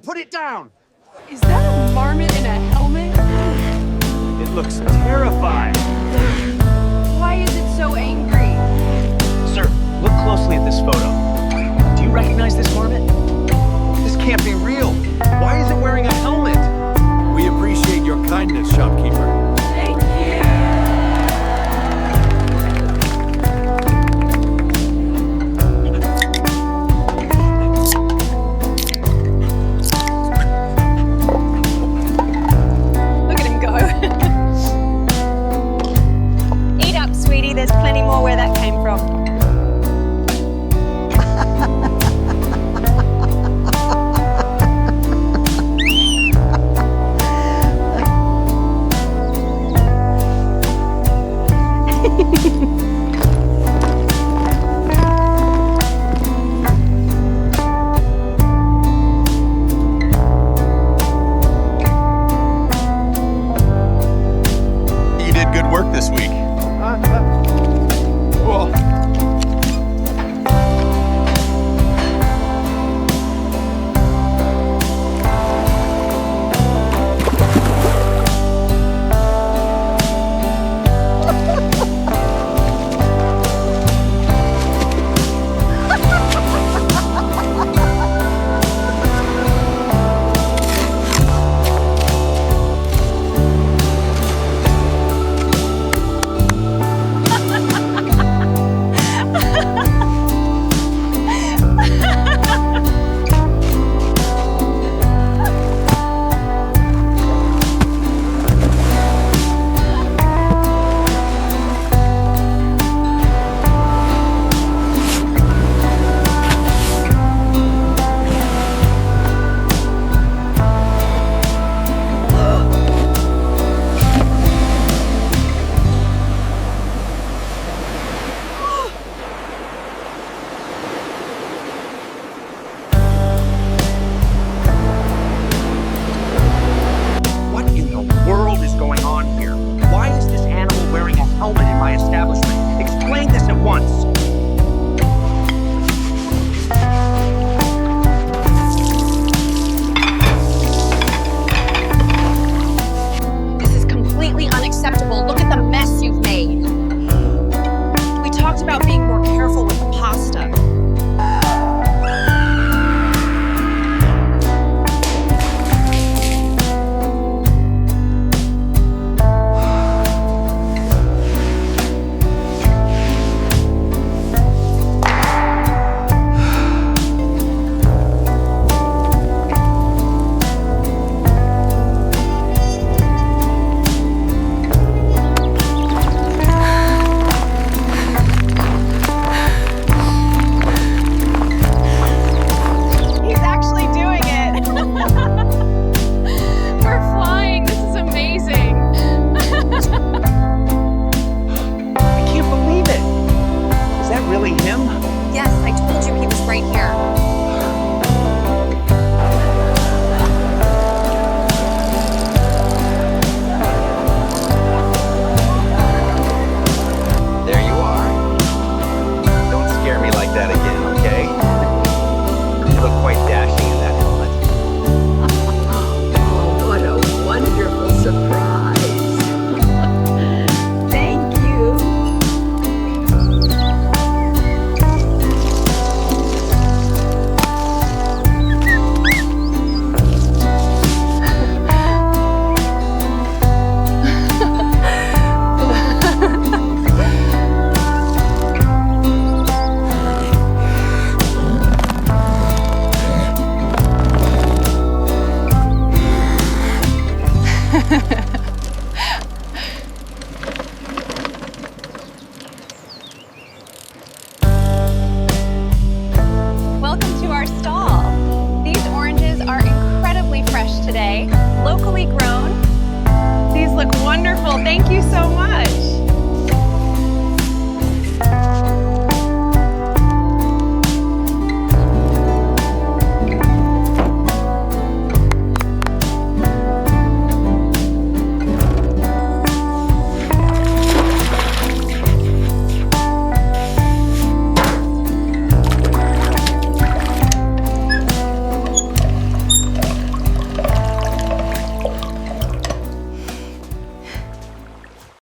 Put it down! Is that a marmot in a helmet? It looks terrified. Why is it so angry? Sir, look closely at this photo. Do you recognize this marmot? This can't be real. Why is it wearing a helmet? We appreciate your kindness, shopkeeper. Thank you. Look at him go. Eat up, sweetie. There's plenty more where that came from. You did good work this week. Whoa. What in the world is going on here? Why is this animal wearing a helmet in my establishment? Explain this at once. This is completely unacceptable. Look at the mess you've made. We talked about being more careful with the pasta. He's actually doing it. We're flying. This is amazing. I can't believe it. Is that really him? Yes, I told you he was right here.